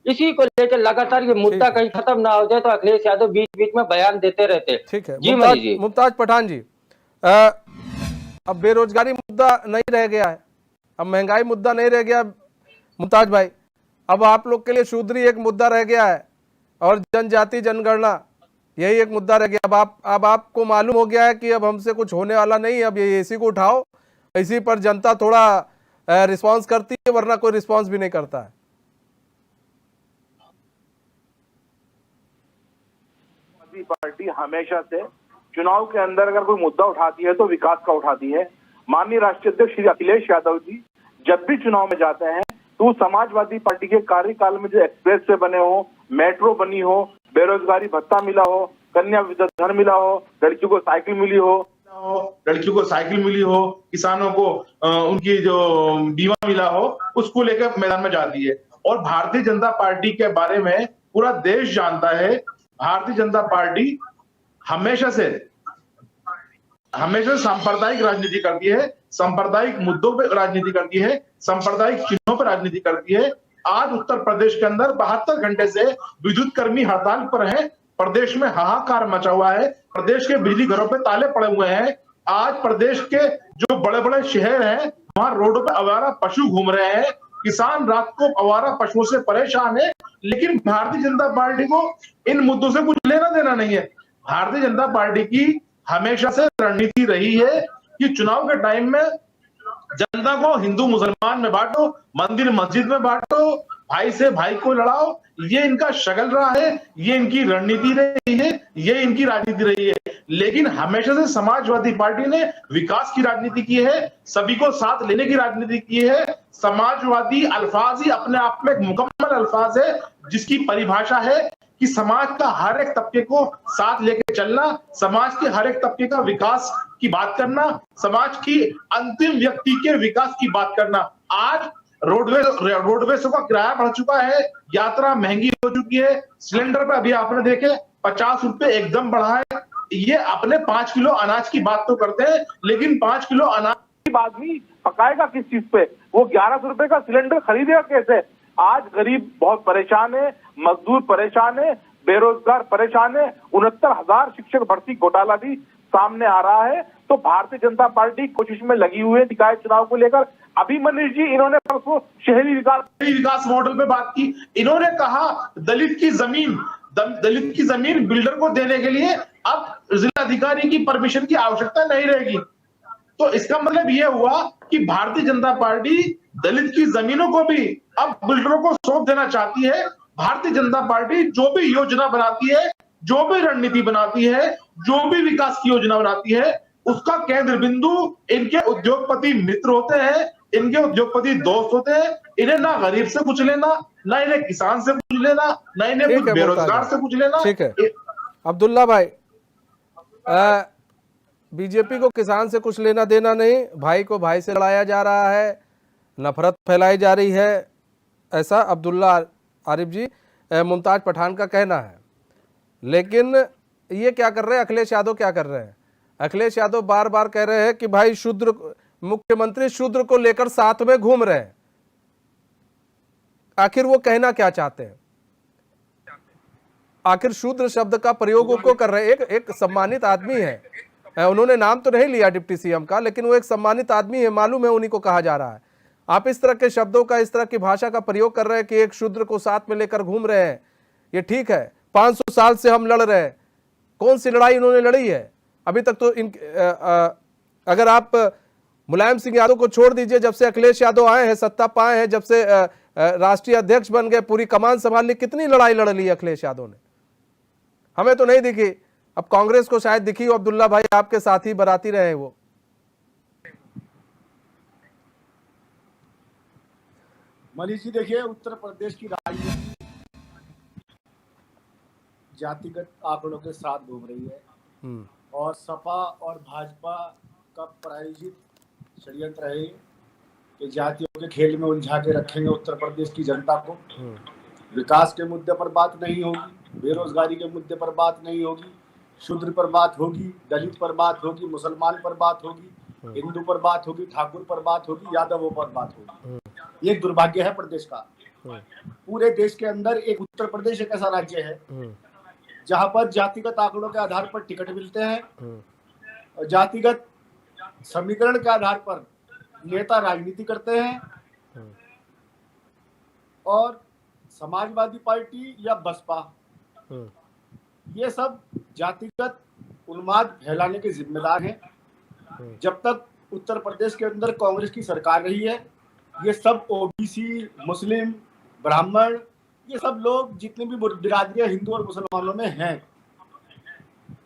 इसी को लेकर लगातार ये मुद्दा कहीं खत्म ना हो जाए तो अखिलेश यादव बीच बीच में बयान देते रहते। ठीक है जी मनीष जी। मुमताज पठान जी, अब बेरोजगारी मुद्दा नहीं रह गया है, अब महंगाई मुद्दा नहीं रह गया मुमताज भाई, अब आप लोग के लिए शूद्री एक मुद्दा रह गया है और जनजाति जनगणना यही एक मुद्दा रह गया। अब आपको मालूम हो गया है कि अब हमसे कुछ होने वाला नहीं, अब ये इसी को उठाओ, इसी पर जनता थोड़ा रिस्पांस करती है, वरना कोई रिस्पांस भी नहीं करता है। पार्टी हमेशा से चुनाव के अंदर अगर कोई मुद्दा उठाती है तो विकास का उठाती है। माननीय राष्ट्रीय अध्यक्ष श्री अखिलेश यादव जी जब भी चुनाव में जाते हैं तो समाजवादी पार्टी के कार्यकाल में जो एक्सप्रेस वे बने हो, मेट्रो बनी हो, बेरोजगारी भत्ता मिला हो, कन्या विद्याधन मिला हो, लड़कियों को साइकिल मिली हो, किसानों को उनकी जो बीमा मिला हो, उसको लेकर मैदान में जाती है। और भारतीय जनता पार्टी के बारे में पूरा देश जानता है। भारतीय जनता पार्टी हमेशा से सांप्रदायिक राजनीति करती है, सांप्रदायिक मुद्दों पे राजनीति करती है, सांप्रदायिक चिन्हों पर राजनीति करती है। आज उत्तर प्रदेश के अंदर 72 घंटे से विद्युत कर्मी हड़ताल पर हैं। प्रदेश में हाहाकार मचा हुआ है। प्रदेश के बिजली घरों पे ताले पड़े हुए हैं। आज प्रदेश के जो बड़े बड़े शहर हैं वहां रोडों पे आवारा पशु घूम रहे हैं। किसान रात को आवारा पशुओं से परेशान है। लेकिन भारतीय जनता पार्टी को इन मुद्दों से कुछ लेना देना नहीं है। भारतीय जनता पार्टी की हमेशा से रणनीति रही है कि चुनाव के टाइम में जनता को हिंदू मुसलमान में बांटो, मंदिर मस्जिद में बांटो, भाई से भाई को लड़ाओ। ये इनका शगल रहा है, ये इनकी रणनीति रही है, ये इनकी राजनीति रही है। लेकिन हमेशा से समाजवादी पार्टी ने विकास की राजनीति की है, सभी को साथ लेने की राजनीति की है। समाजवादी अल्फाज ही अपने आप में एक मुकम्मल अल्फाज है जिसकी परिभाषा है कि समाज का हर एक तबके को साथ लेके चलना, समाज के हर एक तबके का विकास की बात करना, समाज की अंतिम व्यक्ति के विकास की बात करना। आज रोडवेज का किराया बढ़ चुका है, यात्रा महंगी हो चुकी है, सिलेंडर पे अभी आपने देखे 50 रुपए एकदम बढ़ा है। ये अपने 5 किलो अनाज की बात तो करते हैं, लेकिन 5 किलो अनाज की बात भी पकाएगा किस चीज पे? वो 1100 रुपए का सिलेंडर खरीदेगा कैसे? आज गरीब बहुत परेशान है, मजदूर परेशान है, बेरोजगार परेशान है। 69,000 शिक्षक भर्ती घोटाला भी सामने आ रहा है। तो भारतीय जनता पार्टी कोशिश में लगी हुई है निकाय चुनाव को लेकर। अभी मनीष जी इन्होंने परसों शहरी विकास मॉडल पे बात की। इन्होंने कहा दलित की जमीन बिल्डर को देने के लिए अब जिलाधिकारी की परमिशन की आवश्यकता नहीं रहेगी। तो इसका मतलब यह हुआ कि भारतीय जनता पार्टी दलित की जमीनों को भी अब बिल्डरों को सौंप देना चाहती है। भारतीय जनता पार्टी जो भी योजना बनाती है, जो भी रणनीति बनाती है, जो भी विकास की योजना बनाती है, उसका केंद्र बिंदु इनके उद्योगपति मित्र होते हैं, इनके उद्योगपति दोस्त होते हैं। इन्हें ना गरीब से कुछ लेना, ना इन्हें किसान से कुछ लेना, ना इन्हें कुछ बेरोजगार से कुछ लेना। ठीक है अब्दुल्ला भाई, बीजेपी को किसान से कुछ लेना देना नहीं, भाई को भाई से लड़ाया जा रहा है, नफरत फैलाई जा रही है, ऐसा अब्दुल्ला आरिफ जी मुमताज पठान का कहना है। लेकिन ये क्या कर रहे हैं अखिलेश यादव, क्या कर रहे हैं अखिलेश यादव? बार बार कह रहे हैं कि भाई शूद्र, मुख्यमंत्री शूद्र को लेकर साथ में घूम रहे हैं। आखिर वो कहना क्या चाहते हैं? आखिर शूद्र शब्द का प्रयोग वो क्यों कर रहे हैं? एक सम्मानित आदमी है, उन्होंने नाम तो नहीं लिया डिप्टी सीएम का, लेकिन वो एक सम्मानित आदमी है, मालूम है उन्हीं को कहा जा रहा है। आप इस तरह के शब्दों का, इस तरह की भाषा का प्रयोग कर रहे हैं कि एक शूद्र को साथ में लेकर घूम रहे हैं। ये ठीक है, 500 साल से हम लड़ रहे हैं। कौन सी लड़ाई इन्होंने लड़ी है अभी तक? तो अगर आप मुलायम सिंह यादव को छोड़ दीजिए, जब से अखिलेश यादव आए हैं, सत्ता पाए हैं, जब से राष्ट्रीय अध्यक्ष बन गए, पूरी कमान संभाल ली, कितनी लड़ाई लड़ ली अखिलेश यादव ने? हमें तो नहीं दिखी। अब कांग्रेस को शायद दिखी हो, अब्दुल्ला भाई आपके साथी बराती रहे हैं वो। मनीष जी देखिए, उत्तर प्रदेश की राजनीति जातिगत आंकड़ों के साथ घूम रही है और सपा और भाजपा का प्रायोजित षड्यंत्र है कि जातियों के खेल में उलझा के रखेंगे उत्तर प्रदेश की जनता को। विकास के मुद्दे पर बात नहीं होगी, बेरोजगारी के मुद्दे पर बात नहीं होगी, शूद्र पर बात होगी, दलित पर बात होगी, मुसलमान पर बात होगी, हिंदू पर बात होगी, ठाकुर पर बात होगी, यादवों पर बात होगी। ये दुर्भाग्य है प्रदेश का पूरे देश के अंदर एक उत्तर प्रदेश एक ऐसा राज्य है जहां पर जातिगत आंकड़ों के आधार पर टिकट मिलते हैं और जातिगत समीकरण के आधार पर नेता राजनीति करते हैं और समाजवादी पार्टी या बसपा ये सब जातिगत उन्माद फैलाने के जिम्मेदार हैं। जब तक उत्तर प्रदेश के अंदर कांग्रेस की सरकार रही है ये सब ओबीसी, मुस्लिम, ब्राह्मण, ये सब लोग जितने भी बिरादरियां हिंदू और मुसलमानों में हैं,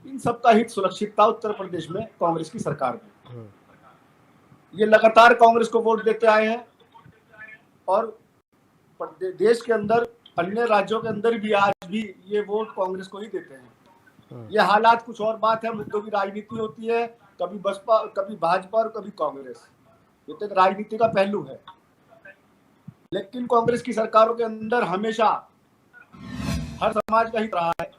इन सब का हित सुरक्षित था उत्तर प्रदेश में कांग्रेस की सरकार में। ये लगातार कांग्रेस को वोट देते आए हैं और देश के अंदर अन्य राज्यों के अंदर भी आज भी ये वोट कांग्रेस को ही देते हैं। ये हालात कुछ और बात है, मुद्दों की राजनीति होती है, कभी बसपा, कभी भाजपा और कभी कांग्रेस, ये तो राजनीति का पहलू है। लेकिन कांग्रेस की सरकारों के अंदर हमेशा हर समाज का हित रहा है।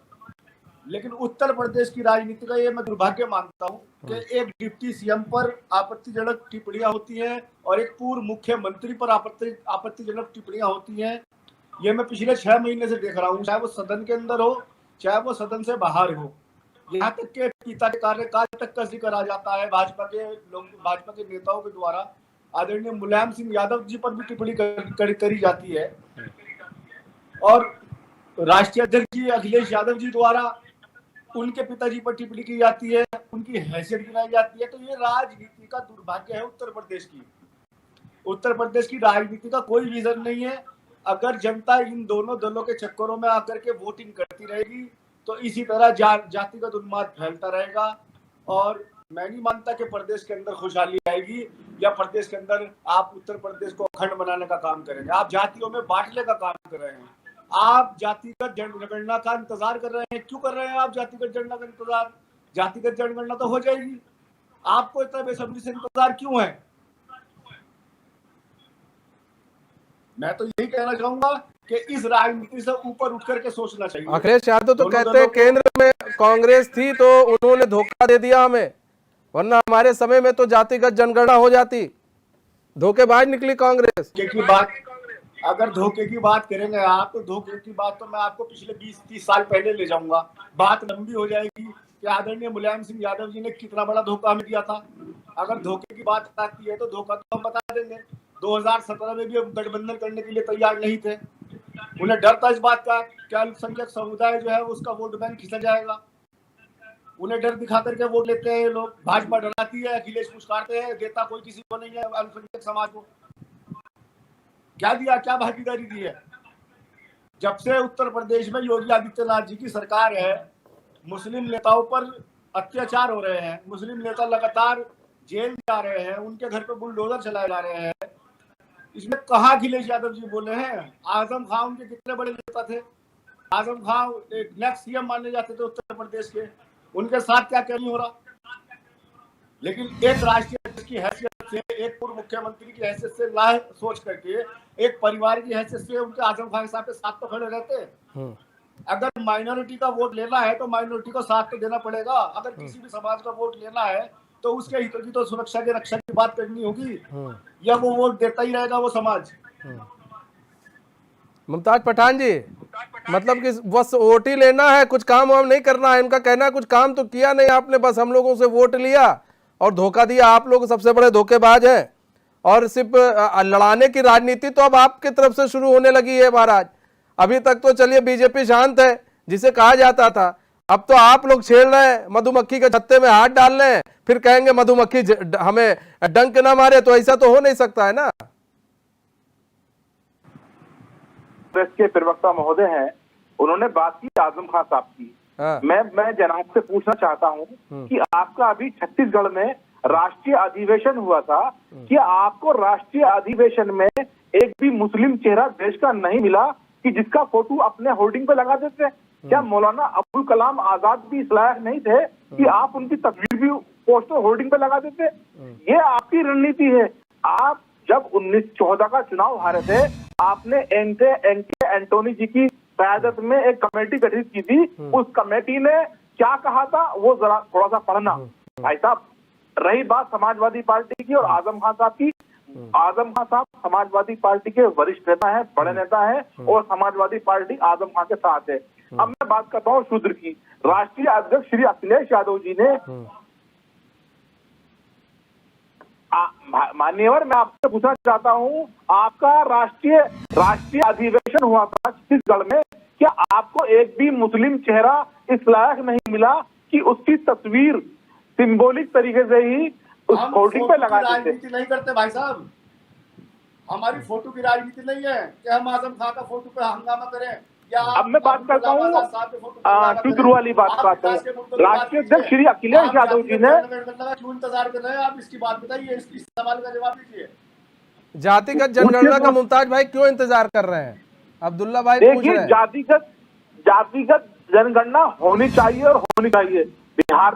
लेकिन उत्तर प्रदेश की राजनीति का ये मैं दुर्भाग्य मानता हूँ कि एक डिप्टी सीएम पर आपत्तिजनक टिप्पणियां होती हैं और एक पूर्व मुख्यमंत्री पर आपत्तिजनक टिप्पणियां होती हैं। ये मैं पिछले 6 महीने से देख रहा हूँ, चाहे वो सदन के अंदर हो चाहे वो सदन से बाहर हो। यहाँ तक के पिता के कार्यकाल तक का जिक्र आ जाता है भाजपा के नेताओं के द्वारा। आदरणीय मुलायम सिंह यादव जी पर भी टिप्पणी करी जाती है और राष्ट्रीय अध्यक्ष जी अखिलेश यादव जी द्वारा उनके पिताजी पर टिप्पणी की जाती है, उनकी हैसियत गिनाई जाती है। तो ये राजनीति का दुर्भाग्य है उत्तर प्रदेश की। उत्तर प्रदेश की राजनीति का कोई विजन नहीं है। अगर जनता इन दोनों दलों के चक्करों में आकर के वोटिंग करती रहेगी तो इसी तरह जातिगत उन्माद फैलता रहेगा और मैं नहीं मानता कि प्रदेश के अंदर खुशहाली आएगी या प्रदेश के अंदर आप उत्तर प्रदेश को अखंड बनाने का काम करेंगे। आप जातियों में बांटने का काम कर रहे हैं, आप जातिगत जनगणना का इंतजार कर रहे हैं। क्यों कर रहे हैं आप जातिगत जनगणना का इंतजार? जातिगत जनगणना तो हो जाएगी, आपको इतना बेसब्री से इंतजार क्यों है? मैं तो यही कहना चाहूंगा कि इस राजनीति से ऊपर उठ करके सोचना चाहिए। अखिलेश यादव तो कहते हैं केंद्र में कांग्रेस थी तो उन्होंने धोखा दे दिया हमें, वरना हमारे समय में तो जातिगत जनगणना हो जाती। धोखेबाज निकली कांग्रेस। अगर धोखे की बात करेंगे आप तो धोखे की बात तो मैं आपको पिछले 20-30 साल पहले ले जाऊंगा। बात लंबी हो जाएगी कि आदरणीय मुलायम सिंह यादव जी ने कितना बड़ा धोखा हमें दिया था। अगर धोखे की बात आती है तो धोखा तो हम बता देंगे। 2017 में भी हम गठबंधन करने के लिए तैयार नहीं थे। उन्हें डर था इस बात का कि अल्पसंख्यक समुदाय जो है उसका वोट बैंक खिंचा जाएगा। उन्हें डर दिखा करके वोट लेते हैं लोग। भाजपा डराती है, अखिलेश पुचकारते हैं, देता कोई किसी को नहीं है अल्पसंख्यक समाज को। क्या दिया, क्या भागीदारी दी है? जब से उत्तर प्रदेश में योगी आदित्यनाथ जी की सरकार है, मुस्लिम नेताओं पर अत्याचार हो रहे हैं, मुस्लिम नेता लगातार जेल जा रहे हैं, उनके घर पे बुलडोजर चलाए जा रहे हैं। इसमें कहाँ अखिलेश यादव जी बोले हैं? आजम खान उनके कितने बड़े नेता थे। आजम खान एक नेक्स्ट सीएम माने जाते थे उत्तर प्रदेश के, उनके साथ क्या नहीं हो रहा। लेकिन एक राष्ट्रीय अध्यक्ष की हैसियत से, एक पूर्व मुख्यमंत्री की हैसियत से ना सोच करके एक परिवार की हैसियत से उनके आजम खान साहब के साथ तो खड़े रहते। अगर माइनॉरिटी का वोट लेना है तो माइनॉरिटी को साथ तो देना पड़ेगा। अगर किसी भी समाज का वोट लेना है तो उसके हितों की तो सुरक्षा की रक्षा की बात करनी होगी, या वो वोट देता ही रहेगा वो समाज। मुमताज पठान जी, मतलब कि बस वोट ही लेना है, कुछ काम वाम नहीं करना है। इनका कहना है कुछ काम तो किया नहीं आपने, बस हम लोगों से वोट लिया और धोखा दिया। आप लोग सबसे बड़े धोखेबाज हैं और सिर्फ लड़ाने की राजनीति तो अब आपकी तरफ से शुरू होने लगी है महाराज। अभी तक तो चलिए बीजेपी शांत है जिसे कहा जाता था, अब तो आप लोग छेड़ रहे हैं, मधुमक्खी के छत्ते में हाथ डाल रहे हैं, फिर कहेंगे मधुमक्खी हमें डंक ना मारे। तो ऐसा तो हो नहीं सकता है ना। कांग्रेस के प्रवक्ता महोदय हैं, उन्होंने बात की आजम खान साहब की। हाँ। मैं जनाब से पूछना चाहता हूं कि आपका अभी छत्तीसगढ़ में राष्ट्रीय अधिवेशन हुआ था, कि आपको राष्ट्रीय अधिवेशन में एक भी मुस्लिम चेहरा देश का नहीं मिला कि जिसका फोटो अपने होर्डिंग पे लगा देते? क्या मौलाना अब्दुल कलाम आजाद भी इस लायक नहीं थे कि आप उनकी तस्वीर भी पोस्टर होर्डिंग पे लगा देते? ये आपकी रणनीति है। आप जब 1914 का चुनाव हारे थे, आपने एंटोनी जी की क़यादत में एक कमेटी गठित की थी। उस कमेटी ने क्या कहा था वो जरा थोड़ा सा पढ़ना भाई साहब। रही बात समाजवादी पार्टी की और आजम खान साहब की, आजम खान साहब समाजवादी पार्टी के वरिष्ठ नेता है, बड़े नेता है, और समाजवादी पार्टी आजम खान के साथ है। अब मैं बात करता हूँ शूद्र की। राष्ट्रीय अध्यक्ष श्री अखिलेश यादव जी ने, मान्यवर, मैं आपसे पूछना चाहता हूँ, आपका राष्ट्रीय अधिवेशन हुआ था छत्तीसगढ़ में, क्या आपको एक भी मुस्लिम चेहरा इस लायक नहीं मिला कि उसकी तस्वीर सिंबॉलिक तरीके से ही उस होर्डिंग पे लगा देते? राजनीति नहीं करते भाई साहब, हमारी फोटो की राजनीति नहीं है कि हम आजम खान का फोटो पे हंगामा करें। या अब मैं बात करता हूँ शुद्र वाली बात करता हूँ। राष्ट्रीय अध्यक्ष श्री अखिलेश यादव जी ने, क्यों इंतजार कर रहे हैं आप? इसकी बात बताइए, इस सवाल का जवाब दीजिए। जातिगत जनगणना का मुमताज भाई क्यों इंतजार कर रहे हैं? अब्दुल्ला भाई पूछ रहे हैं। जातिगत जनगणना होनी चाहिए और होनी चाहिए। बिहार